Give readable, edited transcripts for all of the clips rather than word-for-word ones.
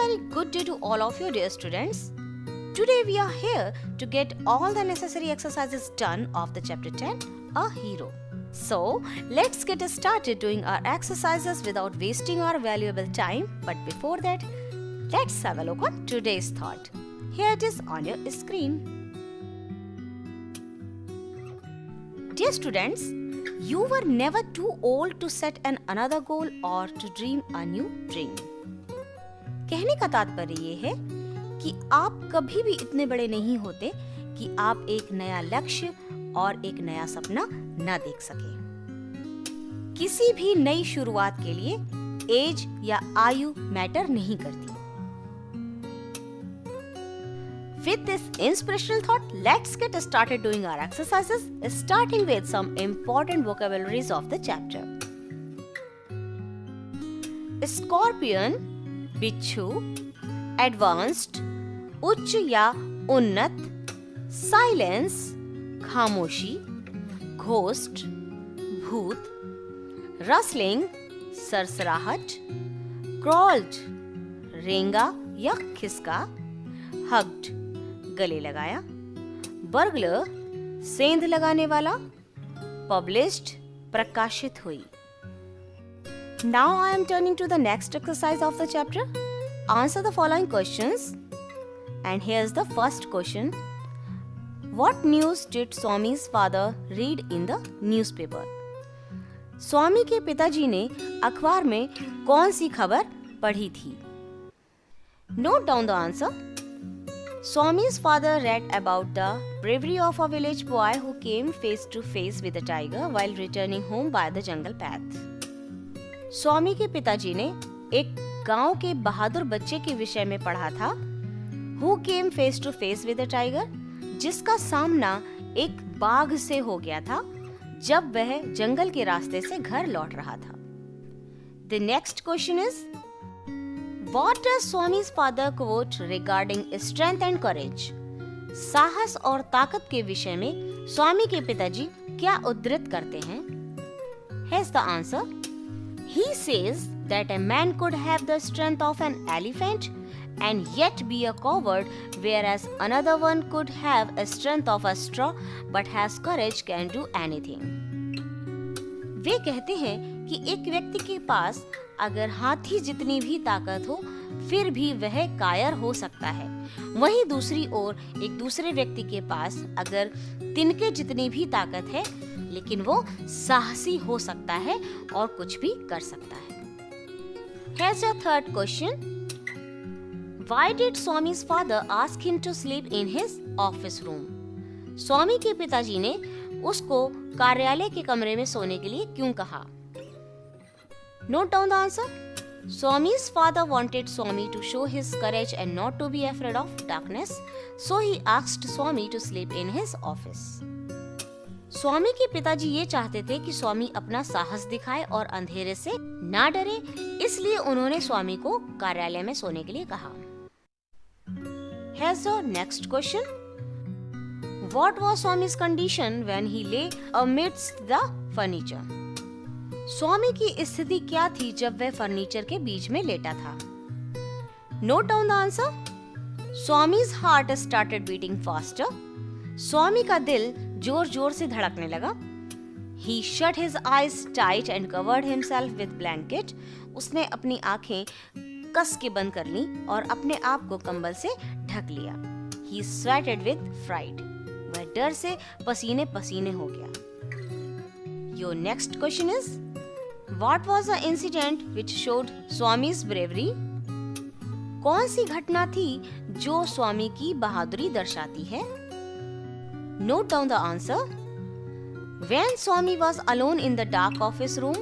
very good day to all of you dear students. Today we are here to get all the necessary exercises done of the chapter 10, A Hero. So let's get started doing our exercises without wasting our valuable time. But before that, let's have a look on today's thought. Here it is on your screen. Dear students, you were never too old to set another goal or to dream a new dream. कहने का तात्पर्य ये है कि आप कभी भी इतने बड़े नहीं होते कि आप एक नया लक्ष्य और एक नया सपना न देख सके। किसी भी नई शुरुआत के लिए एज या आयु मैटर नहीं करती। With this inspirational thought, let's get started doing our exercises, starting with some important vocabularies of the chapter. Scorpion, बिच्छू, एडवांस्ड, उच्च या उन्नत, साइलेंस, खामोशी, घोस्ट, भूत, रसलिंग, सरसराहट, क्रॉल्ड, रेंगा या खिसका, हग्ड, गले लगाया, बर्गलर, सेंध लगाने वाला, पब्लिश्ड, प्रकाशित हुई। Now I am turning to the next exercise of the chapter. Answer the following questions. And here's the first question. What news did Swami's father read in the newspaper? स्वामी के पिताजी ने अखबार में कौन सी खबर पढ़ी थी? Note down the answer. Swami's father read about the bravery of a village boy who came face to face with a tiger while returning home by the jungle path. स्वामी के पिताजी ने एक गांव के बहादुर बच्चे के विषय में पढ़ा था Who came face to face with a tiger, जिसका सामना एक बाघ से हो गया था जब वह जंगल के रास्ते से घर लौट रहा था। The next question is, What does Swami's father quote regarding strength and courage? साहस और ताकत के विषय में स्वामी के पिताजी क्या उद्धृत करते हैं? Here's the answer. He says that a man could have the strength of an elephant and yet be a coward, whereas another one could have a strength of a straw but has courage, can do anything. वे कहते हैं कि एक व्यक्ति के पास अगर हाथी जितनी भी ताकत हो फिर भी वह कायर हो सकता है, वहीं दूसरी ओर एक दूसरे व्यक्ति के पास अगर तिनके जितनी भी ताकत है लेकिन वो साहसी हो सकता है और कुछ भी कर सकता है। Here's your third question. Why did Swami's father ask him to sleep in his office room? स्वामी के पिताजी ने उसको कार्यालय के कमरे में सोने के लिए क्यों कहा? Note down the answer. Swami's father wanted Swami to show his courage and not to be afraid of darkness, so he asked Swami to sleep in his office. स्वामी के पिताजी ये चाहते थे कि स्वामी अपना साहस दिखाए और अंधेरे से ना डरे, इसलिए उन्होंने स्वामी को कार्यालय में सोने के लिए कहा। Here's the next question. What was Swami's condition when he lay amidst the furniture? स्वामी की स्थिति क्या थी जब वह फर्नीचर के बीच में लेटा था? Note down the answer. Swami's heart started beating faster. स्वामी का दिल जोर जोर से धड़कने लगा। He shut his eyes tight and covered himself with blanket. उसने अपनी आंखें कस के बंद कर लीं और अपने आप को कंबल से ढक लिया। He sweated with fright. वह डर से पसीने पसीने हो गया। Your next question is, What was the incident which showed Swami's bravery? कौन सी घटना थी जो स्वामी की बहादुरी दर्शाती है? Note down the answer. When Swami was alone in the dark office room,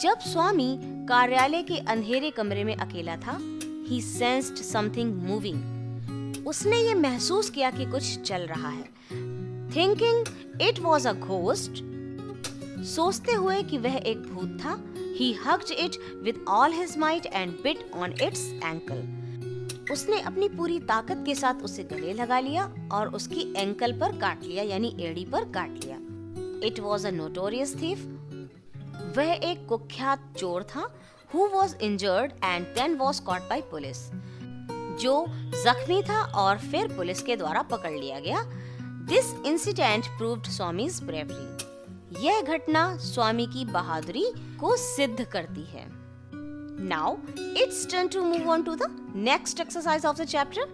जब स्वामी कार्यालय के अंधेरे कमरे में अकेला था, he sensed something moving. उसने ये महसूस किया कि कुछ चल रहा है। Thinking it was a ghost, सोचते हुए कि वह एक भूत था, he hugged it with all his might and bit on its ankle. उसने अपनी पूरी ताकत के साथ उसे गले लगा लिया और उसकी एंकल पर काट लिया, यानी एड़ी पर काट लिया। It was a notorious thief. वह एक कुख्यात चोर था who was injured and then was caught by police. जो जख्मी था और फिर पुलिस के द्वारा पकड़ लिया गया। This incident proved Swami's bravery. यह घटना स्वामी की बहादुरी को सिद्ध करती है। Now it's turn to move on to the next exercise of the chapter.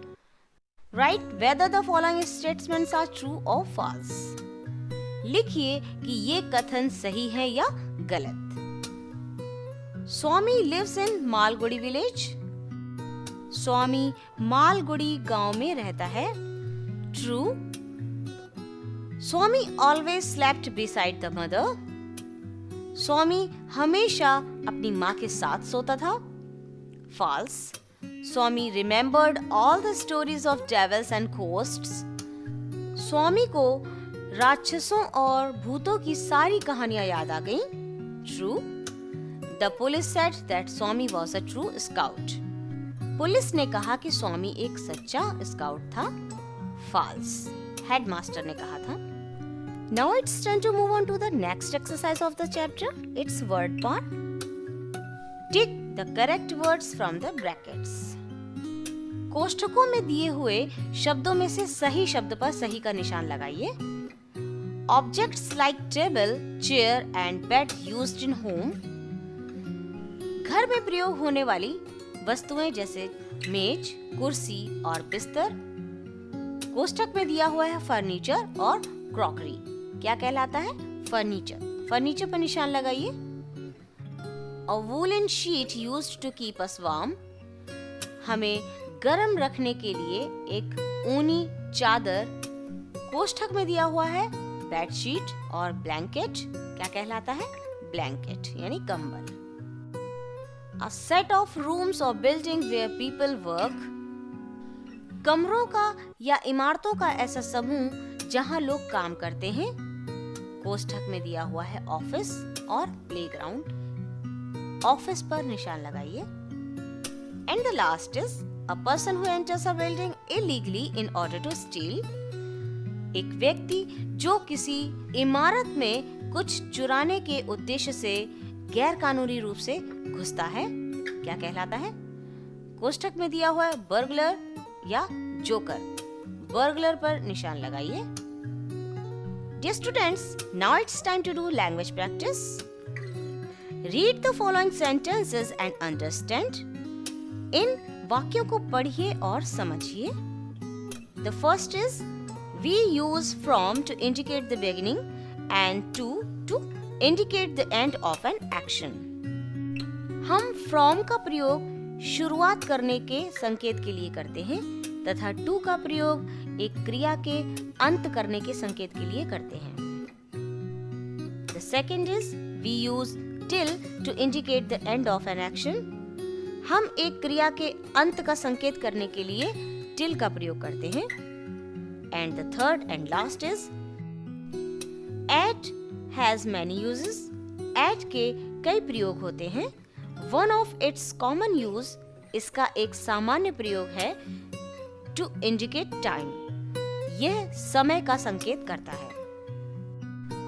Write whether the following statements are true or false. लिखिए कि ये कथन सही है या गलत। स्वामी lives in मालगुड़ी village. स्वामी मालगुड़ी गांव में रहता है। True. Swami always slept beside the mother. स्वामी हमेशा अपनी माँ के साथ सोता था। False. Swami remembered all the stories of devils and ghosts. स्वामी को राक्षसों और भूतों की सारी कहानियां याद आ गईं। True. The police said that Swami was a true scout. Police ने कहा कि स्वामी एक सच्चा स्काउट था। False. हेडमास्टर ने कहा था। Now it's time to move on to the next exercise of the chapter. It's word part. Tick the correct words from the brackets. कोष्ठकों में दिए हुए शब्दों में से सही शब्द पर सही का निशान लगाइए। Objects like table, chair and bed used in home. घर में प्रयोग होने वाली वस्तुएं जैसे मेज, कुर्सी और बिस्तर। कोष्ठक में दिया हुआ है फर्नीचर और क्रॉकरी। क्या कहलाता है? फर्नीचर। फर्नीचर पर निशान लगाइए। A woolen sheet used to keep us warm. हमें गर्म रखने के लिए एक ऊनी चादर। कोष्ठक में दिया हुआ है बेडशीट और ब्लैंकेट। क्या कहलाता है? ब्लैंकेट यानी कंबल। A set of rooms or building where people work. कमरों का या इमारतों का ऐसा समूह जहां लोग काम करते हैं। कोष्ठक में दिया हुआ है ऑफिस और प्लेग्राउंड। ऑफिस पर निशान लगाइए। And the last is a person who enters a building illegally in order to steal. एक व्यक्ति जो किसी इमारत में कुछ चुराने के उद्देश्य से गैर कानूनी रूप से घुसता है। क्या कहलाता है? कोष्ठक में दिया हुआ है बर्गलर या जोकर। बर्गलर पर निशान लगाइए। Dear students, now it's time to do language practice. Read the following sentences and understand. इन वाक्यों को पढ़िए और समझिए। The first is we use from to indicate the beginning and to indicate the end of an action. हम from का प्रयोग शुरुआत करने के संकेत के लिए करते हैं तथा to का प्रयोग एक क्रिया के अंत करने के संकेत के लिए करते हैं। The second is we use till to indicate the end of an action. हम एक क्रिया के अंत का संकेत करने के लिए till का प्रयोग करते हैं। And the third and last is at has many uses. At के कई प्रयोग होते हैं। One of its common use, इसका एक सामान्य प्रयोग है to indicate time. यह समय का संकेत करता है।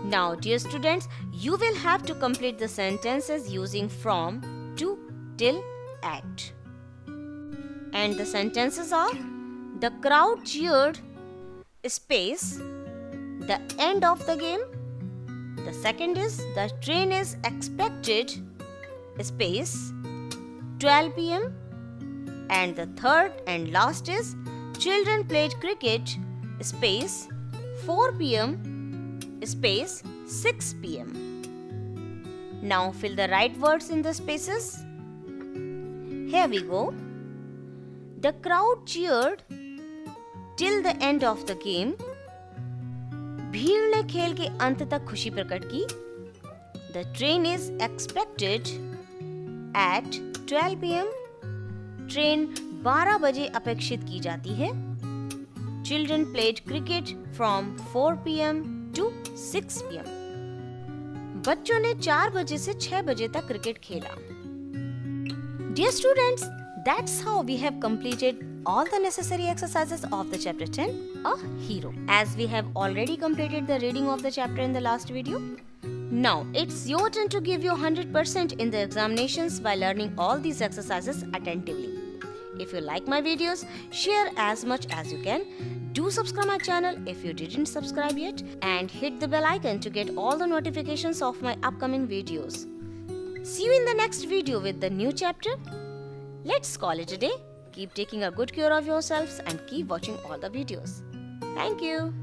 Now, dear students, you will have to complete the sentences using from, to, till, at. And the sentences are: the crowd cheered, space, the end of the game. The second is the train is expected, space, 12 p.m. And the third and last is children played cricket, space, 4 p.m. space, 6 p.m. Now fill the right words in the spaces. Here we go. The crowd cheered till the end of the game. भीड़ ने खेल के अंत तक खुशी प्रकट की। The train is expected at 12 p.m. Train 12 बजे अपेक्षित की जाती है। Children played cricket from 4 p.m. to 6 p.m. बच्चों ने 4 बजे से 6 बजे तक क्रिकेट खेला। Dear students, that's how we have completed all the necessary exercises of the chapter 10, A Hero. As we have already completed the reading of the chapter in the last video, now it's your turn to give your 100% in the examinations by learning all these exercises attentively. If you like my videos, share as much as you can. Do subscribe my channel if you didn't subscribe yet, and hit the bell icon to get all the notifications of my upcoming videos. See you in the next video with the new chapter. Let's call it a day. Keep taking a good care of yourselves and keep watching all the videos. Thank you.